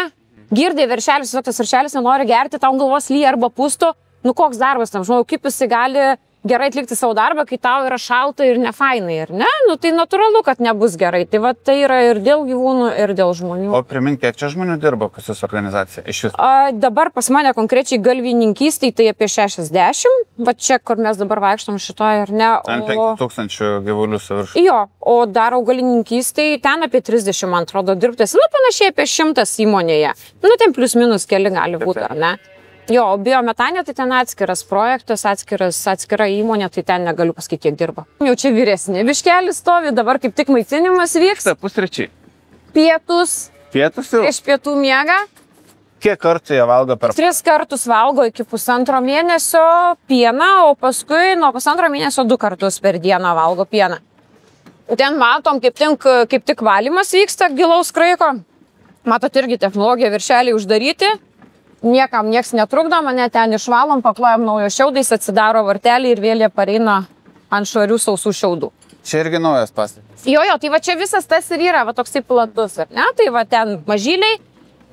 Girdai viršelis, tas viršelis nenori gerti, tau galvos lyja arba pusto. Nu koks darbas tam žmogui, kaip jisai gali gerai atlikti savo darbą, kai tau yra šalta ir nefainai, ar ne? Nu tai natūralu, kad nebus gerai. Tai va tai yra ir dėl gyvūnų, ir dėl žmonių. O primink, kiek čia žmonių dirba pas jūsų organizaciją? Iš viso. Dabar pas mane konkrečiai galvininkystėj tai apie 60. Va čia, kur mes dabar vaikštom šitoje, ar ne? Ant 5000 gyvulių suviršų. Jo, o dar augalininkystėj ten apie 30, man atrodo, dirbtės. Nu panašiai apie 100 įmonėje. Nu ten plius minus keli gali būti, ar ne? Jo, biometanė tai ten atskiras projektas, atskira įmonė, tai ten negaliu pasakyti, kiek dirba. Jau čia vyresni biškelis stovi, dabar kaip tik maitinimas vyksta. Pusryčiai. Pietus. Pietus jau? Prieš pietų miegą. Kiek kartų jie valgo per... 3 kartus valgo iki 1,5 mėnesio pieną, o paskui nuo 1,5 mėnesio 2 kartus per dieną valgo pieną. Ten matom, kaip tik valymas vyksta gilaus kraiko. Matot, irgi technologija viršeliai uždaryti. Niekam nieks netrukdo, mane ten išvalom, paklojam naujo šiaudais, atsidaro vartelį ir vėl jie pareina ant švarių sausų šiaudų. Čia irgi naujas pastatas. Jo, tai va čia visas tas ir yra, va toksai platus, ar ne? Tai va ten mažyliai,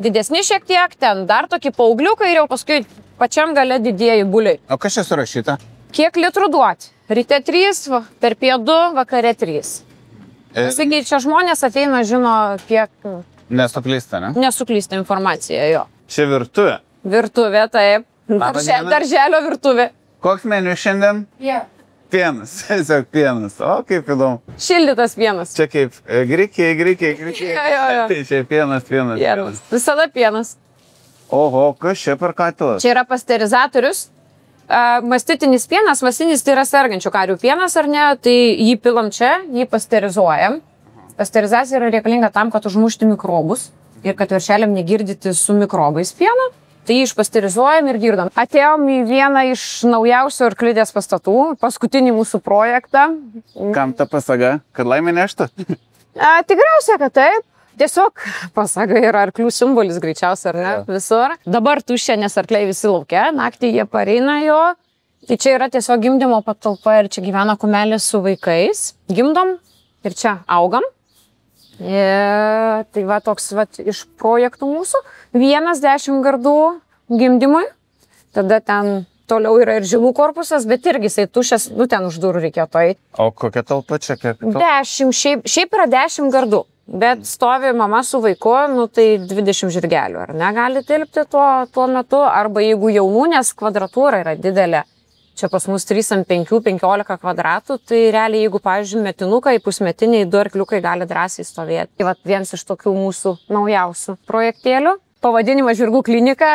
didesni šiek tiek, ten dar tokie paaugliukai ir jau paskui pačiam gale didieji buliai. O kas čia surašyta? Kiek litrų duoti? Ryte 3, per pietų 2, vakare 3. Taigi čia žmonės ateina, žino, kiek... Nesuklysta, ne? Nesuklysta informacija, jo. Čia virtuvė. Virtuvė, taip. Darželio virtuvė. Koks meniu šiandien? Pienas. Tiesiog pienas. O, kaip įdomu. Šildytas pienas. Čia kaip grikiai. Jo. Tai čia pienas. Visada pienas. Oho, kas čia per katilas? Čia yra pasterizatorius. Mastitinis pienas, mastinis tai yra sergančių karių pienas, ar ne? Tai jį pilam čia, jį pasterizuojam. Pasterizacija yra reikalinga tam, kad užmušti mikrobus. Ir kad viršeliam negirdyti su mikrobais pieną, tai išpasterizuojam ir girdam. Atėjom į vieną iš naujausių Arklidės pastatų, paskutinį mūsų projektą. Kam ta pasaga? Kad laimė neštų? Tikriausiai, kad taip. Tiesiog pasaga yra arklių simbolis greičiausiai, ar ne? Visur. Dabar tuščia, nes arkliai visi laukia, naktį jie pareina jo. Tai čia yra tiesiog gimdymo patalpa ir čia gyvena kumelės su vaikais. Gimdom ir čia augam. Tai va toks va, iš projektų mūsų. 10 gardų gimdymui. Tada ten toliau yra ir žilų korpusas, bet irgi jisai tušęs, nu ten už durų reikėtų eiti. O kokia talpa čia? 10, šiaip yra 10 gardų, bet stovi mama su vaiku, nu tai 20 žirgelių, ar negali tilpti tuo metu, arba jeigu jaunų, nes kvadratūra yra didelė. Čia pas mus 3 ant 5, 15 kvadratų, tai realiai jeigu, pavyzdžiui, metinukai, pusmetiniai 2 arkliukai gali drąsiai stovėti. Tai va vienas iš tokių mūsų naujausių projektėlių. Pavadinimas Žirgų klinika,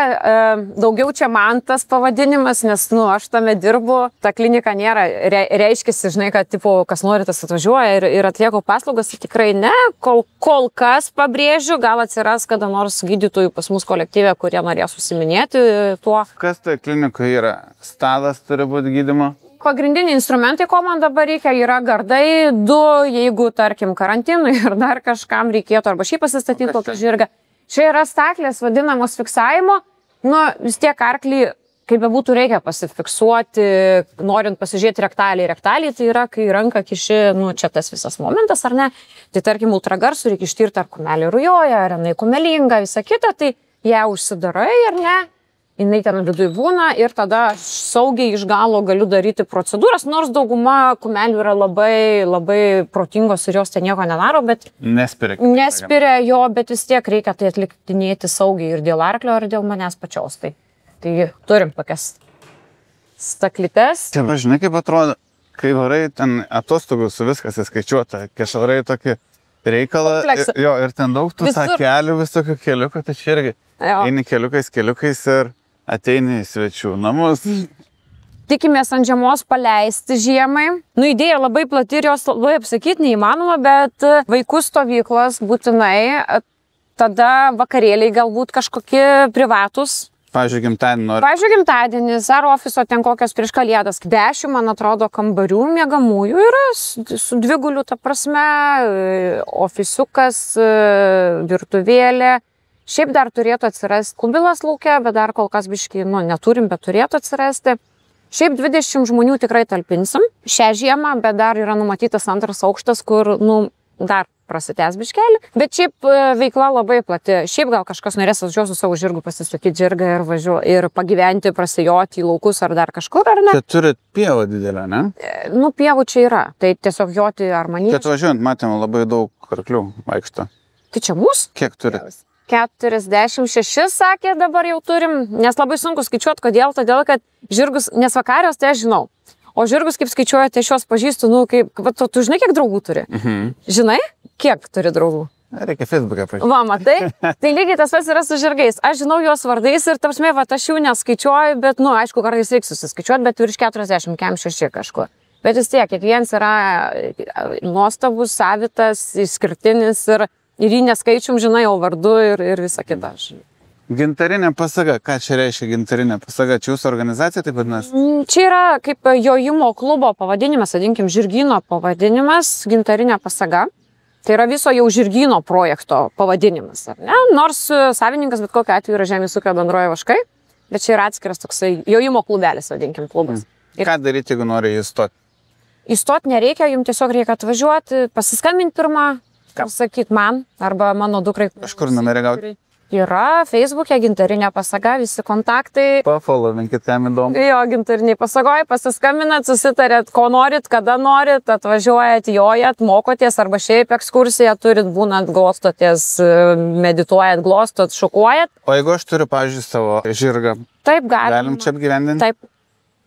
daugiau čia man tas pavadinimas, nes, nu, aš tame dirbu, ta klinika nėra, reiškiasi, žinai, kad, tipo, kas nori, tas atvažiuoja ir atlieko paslaugas, tai tikrai ne, kol kas pabrėžiu, gal atsiras kada nors gydytojų pas mus kolektyve, kurie norės užsiminėti tuo. Kas toje klinikoje yra? Stalas turi būti gydymo? Pagrindiniai instrumentai, ko man dabar reikia, yra gardai, 2, jeigu, tarkim, karantinui ir dar kažkam reikėtų, arba šiaip pasistatyti kokį žirgą. Čia yra staklės vadinamos fiksavimo, nu vis tiek arklį, kaip bebūtų, reikia pasifiksuoti, norint pasižiūrėti rektalį. Rektalį tai yra, kai ranką kiši, nu čia tas visas momentas, ar ne? Tai tarkim, ultragarsų reikia ištirti, ar kumelė rujoja, ar jinai kumelinga, visa kita, tai ją užsidarai, ar ne? Jinai ten viduje būna ir tada saugiai iš galo galiu daryti procedūras, nors dauguma kumelių yra labai protingos ir jos ten nieko nedaro, bet nespiria jo, bet vis tiek reikia tai atliktinėti saugiai ir dėl arklio, ir dėl manęs pačios. Tai turim tokias staklytes. Čia, žinai, kaip atrodo, kai varai ten atostogų su viskas įskaičiuota, kai varai tokį reikalą, ir ten daug tų takelių, visokių keliukų, tai čia irgi eini keliukais ir ateini į svečių namus. Tikimės ant žiemos paleisti žiemai. Nu, idėja labai plati ir jos labai apsakyti neįmanoma, bet vaikų stovyklos būtinai, tada vakarėliai galbūt kažkokie privatus. Pavyzdžiui, gimtadienį nori. Pavyzdžiui, gimtadienis ar ofiso ten kokios prieš kalėdas. 10, man atrodo, kambarių miegamųjų yra su dviguliu, ta prasme, ofisukas, virtuvėlė. Šiaip dar turėtų atsirasti kubilas laukia, bet dar kol kas biškai, nu, neturim, bet turėtų atsirasti. Šiaip 20 žmonių tikrai talpinsim šią žiemą, bet dar yra numatytas antras aukštas, kur, nu, dar prasitęs biškelį. Bet šiaip veikla labai plati. Šiaip gal kažkas norės važiuoti su savo žirgu, pasisakyti žirgą ir pagyventi, prasijoti į laukus ar dar kažkur, ar ne? Čia turit pievą didelę, ne? Nu, pievų čia yra. Tai tiesiog joti ar manyti. Čia važiuojant, matėme, labai daug arklių vaikšto. Tai čia mūsų? Kiek turit? 46, sakė, dabar jau turim, nes labai sunku skaičiuoti, kodėl, todėl, kad žirgus, nes vakarios, tai aš žinau. O žirgus, kaip skaičiuojate, aš juos pažįstu, nu, kaip, tu žinai, kiek draugų turi? Žinai, kiek turi draugų? Reikia Facebook'e prašyti. Va, matai? Tai lygiai tas pats yra su žirgais. Aš žinau juos vardais ir, tarpsme, va, aš jų neskaičiuoju, bet, nu, aišku, kartais reikia susiskaičiuoti, bet virš 40, 6 kažkur. Bet vis tiek, kiekvienas yra nuostabus, savitas, išskirtinis ir jį neskaičium, žinai, o vardu ir visa kita. Gintarinė pasaga. Ką čia reiškia gintarinė pasaga? Čia jūsų organizacija taip vadinasi? Čia yra kaip jojimo klubo pavadinimas, vadinkim, žirgyno pavadinimas, gintarinė pasaga. Tai yra viso jau žirgyno projekto pavadinimas, ar ne? Nors savininkas bet kokiu atveju yra Žemės ūkio bendroji Vaškai, bet čia yra atskiras toksai jojimo klubelis, vadinkim, klubas. Ką daryti, jeigu nori įstoti? Įstoti nereikia, jums tiesiog reikia atvažiuoti, pasiskambinti pirmą, sakyti man arba mano dukrai. Kažkur numerį gauti? Yra Facebook'e gintarinė pasaga, visi kontaktai. Pafollowinkit, kam įdomu. Jo, gintariniai pasagoj, pasiskambinat, susitarėt, ko norit, kada norit, atvažiuojat, jojat, mokotės arba šiaip ekskursiją turit, būnant glostotės, medituojat, glostot, šukuojat. O jeigu aš turiu, pavyzdžiui, savo žirgą, taip galim čia apgyvendinti?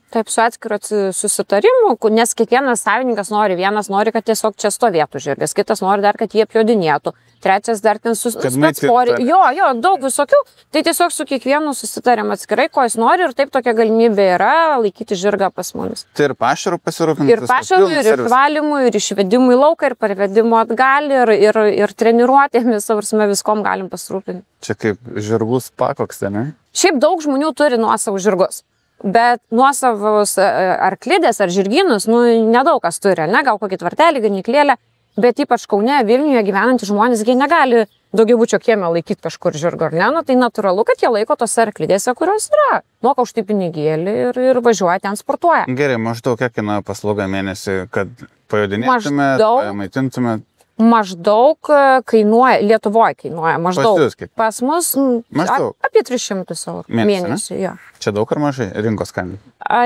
Taip, su atskiru susitarimu, nes kiekvienas savininkas nori, vienas nori, kad tiesiog čia stovėtų žirgas, kitas nori dar, kad jie apjodinėtų, trečias dar ten Jo, daug visokių, tai tiesiog su kiekvienu susitariam atskirai, ko jis nori ir taip tokia galimybė yra laikyti žirgą pas mumis. Tai ir pašarų pasirūpinti? Ir pašarų, ir valymų, ir išvedimų į lauką, ir parvedimų atgal, ir treniruotėmis, viskom galim pasirūpinti. Čia kaip žirgų spa koks, ne? Šiaip daug žmonių turi nuosavus žirgus. Bet nuosavus arklidės ar žirginus, nu, nedaug kas turi, ne, gal kokį tvartelį, ganyklėlę, bet ypač Kaune, Vilniuje gyvenantys žmonės, jie negali daugiabučio kieme laikyti kažkur žirgo, ar ne, nu, tai natūralu, kad jie laiko tose arklidėse, kurios yra. Moka už tai pinigėlį ir važiuoja ten sportuoja. Gerai, maždaug kiek kainuoja paslauga mėnesį, kad pajodinėtumėt, maitintumėt? Maždaug kainuoja, Lietuvoje kainuoja maždaug. Pas mus apie 300 eurų mėnesį. Ja. Čia daug ar mažai rinkos kainų?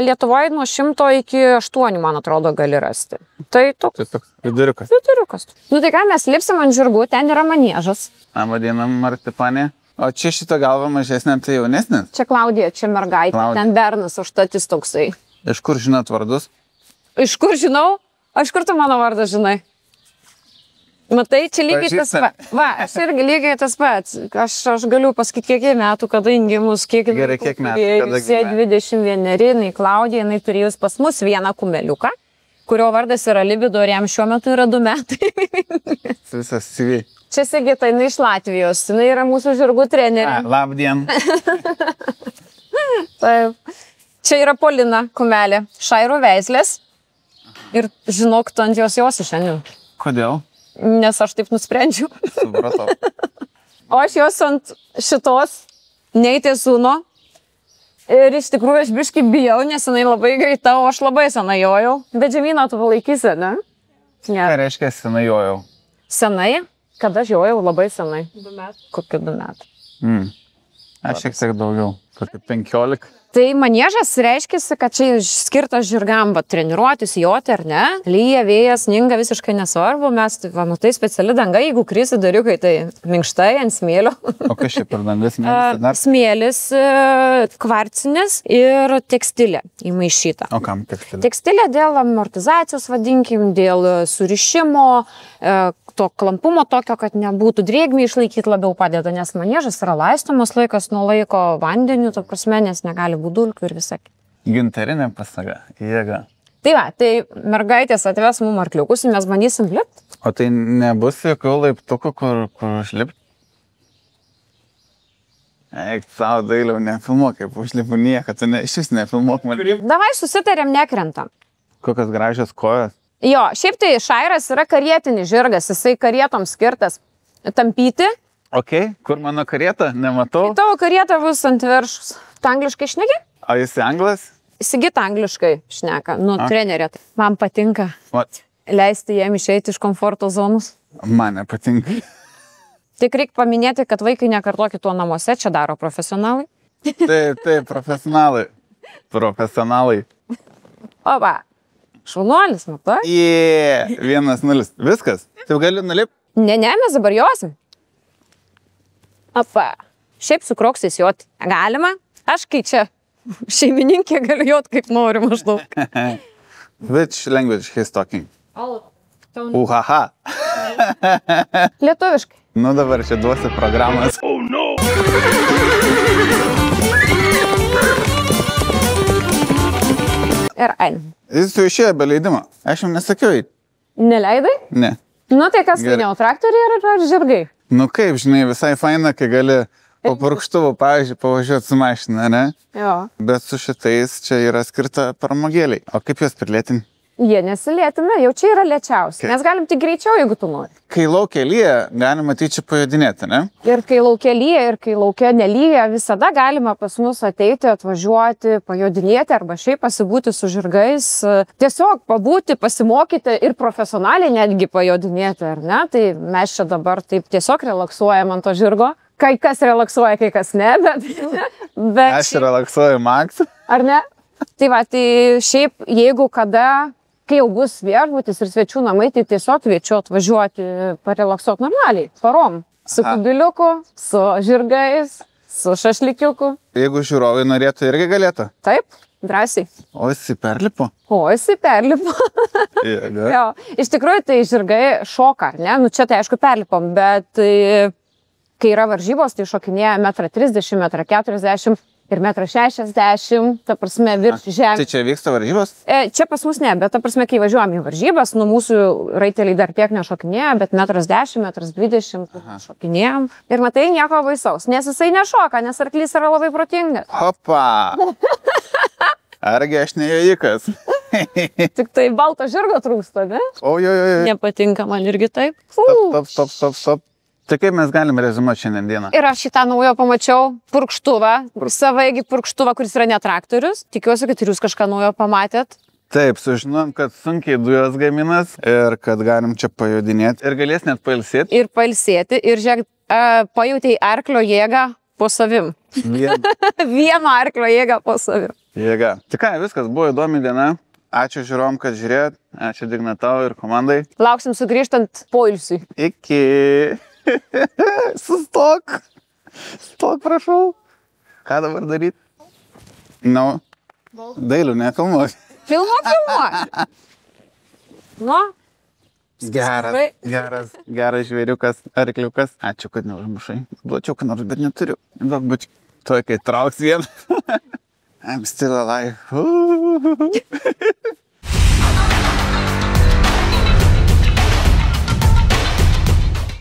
Lietuvoje nuo 100 iki 8, man atrodo, gali rasti. Tai toks viduriukas. Nu tai ką, mes lipsim ant žirgų, ten yra maniežas. Vadinam marcipanė. O čia šito galva mažesnė, tai jaunesnis? Čia Klaudija, čia mergaitė, ten bernas, užtatis toksai. Iš kur žinot vardus? Iš kur žinau? O iš kur tu mano vardą žinai? Matai, čia lygiai tas pats. Va, aš irgi lygiai tas pats. Aš galiu pasakyti, kiek metų, kada gimus, kiek gerai, kiek metų. 21, jinai Klaudija, jinai turėjus pas mus vieną kumeliuką, kurio vardas yra Libido ir jam šiuo metu yra 2 metai. Visas CV. Čia Sigita, jinai iš Latvijos, jinai yra mūsų žirgų trenerė. Labdien. Taip. Čia yra Polina kumelė, Šairo veislės. Ir žinok, tu ant jos josi šiandien. Kodėl? Nes aš taip nusprendžiau. Supratau. O aš jos ant šitos neįtiesūno. Ir iš tikrųjų aš biškai bijau, nes jinai labai greita, o aš labai senai jojau. Bet žemyną tu palaikysi, ne? Ką reiškia senai jojau? Senai? Kada aš jojau? Labai senai. 2 metai. Kokie 2 metai? Aš šiek tiek daugiau, kokie 15. Tai maniežas reiškia, kad čia skirtas žirgam treniruotis, joti ar ne. Lyja, vėjas, sninga, visiškai nesvarbu. Mes, tai speciali danga, jeigu krisi dariukai, tai minkštai ant smėlio. O kas čia per dangas smėlis? Smėlis, kvarcinis ir tekstilė įmaišyta. O kam tekstilė? Tekstilė dėl amortizacijos, vadinkim, dėl surišimo, to klampumo tokio, kad nebūtų drėgmė išlaikyti labiau padeda, nes maniežas yra laistomas laikas nuo laiko vandeniu, to prasme, nes negali būti dulkių ir visą. Gintarinė pasaga, jėga. Tai va, tai mergaitės atves mum arkliukus ir mes bandysim lipti. O tai nebus jokių laiptukų, kur užlipti? Eik, savo Dailiau, nefilmuok, kaip užlipu nieką, tu iš vis nefilmuok man. Davai susitarėm, nekrentam. Kokios gražios kojos. Jo, šiaip tai Šairas yra karietinis žirgas, jisai karietom skirtas tampyti. Ok, kur mano karieta? Nematau. Tai tavo karieta bus ant viršus. Tu angliškai šneki? O jis anglas? Sigit angliškai šneka, trenerė. Man patinka leisti jiem išeiti iš komforto zonus. Man nepatinka. Tik reikia paminėti, kad vaikai nekartokit to namuose, čia daro profesionalai. Taip, profesionalai. Profesionalai. Opa. Šaunuolis, matai? 1-0. Viskas? Taip gali nulipti? Ne, mes dabar josim. Apa. Šiaip su kroksais joti galima. Aš kai čia šeimininkė galiu joti kaip noriu maždaug. Which language he's talking? Uhaha. Lietuviškai. Nu dabar čia duosi programas. Oh no! Ir ein. Jis tu išėjo be leidimo. Aš jums nesakiau. Neleidai? Ne. Nu tai kas laimėjo, traktoriai ar žirgai? Nu kaip, žinai, visai faina, kai gali po purkštuvu, pavyzdžiui, pavažiuoti su mašina, ne? Jo. Bet su šitais čia yra skirta pramogėliai. O kaip juos prilėtinti? Jie nesilėtina, jau čia yra lėčiausia. Mes galim tik greičiau, jeigu tu nori. Kai laukia lyja, galima tyčia pajodinėti, ne? Ir kai laukia lyja, ir kai laukia nelyja, visada galima pas mus ateiti, atvažiuoti, pajodinėti arba šiaip pasibūti su žirgais. Tiesiog pabūti, pasimokyti ir profesionaliai netgi pajodinėti, ar ne? Tai mes čia dabar taip tiesiog relaksuojam ant to žirgo. Kai kas relaksuoja, kai kas ne, bet Aš relaksuoju Max. Ar ne? Tai va, tai šiaip jeigu kada, kai jau bus viešbutis ir svečių namai, tai tiesiog kviečiu atvažiuoti, parelaksuoti normaliai, parom. Su kubiliuku, su žirgais, su šašlikiuku. Jeigu žiūrovai norėtų, irgi galėtų? Taip, drąsiai. O jisai perlipo? O jisai perlipo. Jo, iš tikrųjų tai žirgai šoka, ne? Nu čia tai aišku perlipom, bet kai yra varžybos, tai šokinėja 1,30 m, 1,40 m. Ir 1,60 m, ta prasme, virš žemės. Tai čia vyksta varžybos? Čia pas mus ne, bet ta prasme, kai važiuojam į varžybas, nu mūsų raiteliai dar tiek nešokinėja, bet 1,10 m, 1,20 m šokinėjom. Ir matai, nieko baisaus, nes jisai nešoka, nes arklys yra labai protingas. Hopa! Argi aš ne jojikas? Tik tai balto žirgo trūksta, ne? O, jo. Nepatinka man irgi taip. Stop. Tai kaip mes galime rezumuoti šiandien dieną? Ir aš šitą naujo pamačiau purkštuvą, savaigi purkštuvą, kuris yra ne traktorius. Tikiuosi, kad ir jūs kažką naujo pamatėt. Taip, sužinom, kad sunkiai dujos gaminas ir kad galim čia pajodinėti ir galės net pailsėti. Ir pailsėti ir žiūrėk, pajutėjai arklio jėgą po savim. Vieno arklio jėgą po savim. Jėga. Tik ką, viskas, buvo įdomi diena. Ačiū žiūrovom, kad žiūrėjot. Ačiū Dignatau ir komandai. Lauksim sugrįžtant poilsiui. Iki. Sustok, prašau. Ką dabar daryti? Nu, Dailiau, nefilmuok. Filmuok. Nu? Geras žvėriukas, arkliukas. Ačiū, kad neužmušai. Duočiau, kad nors, bet neturiu. Duok, bučiu. Tuoj, kai trauks vieną. I'm still alive.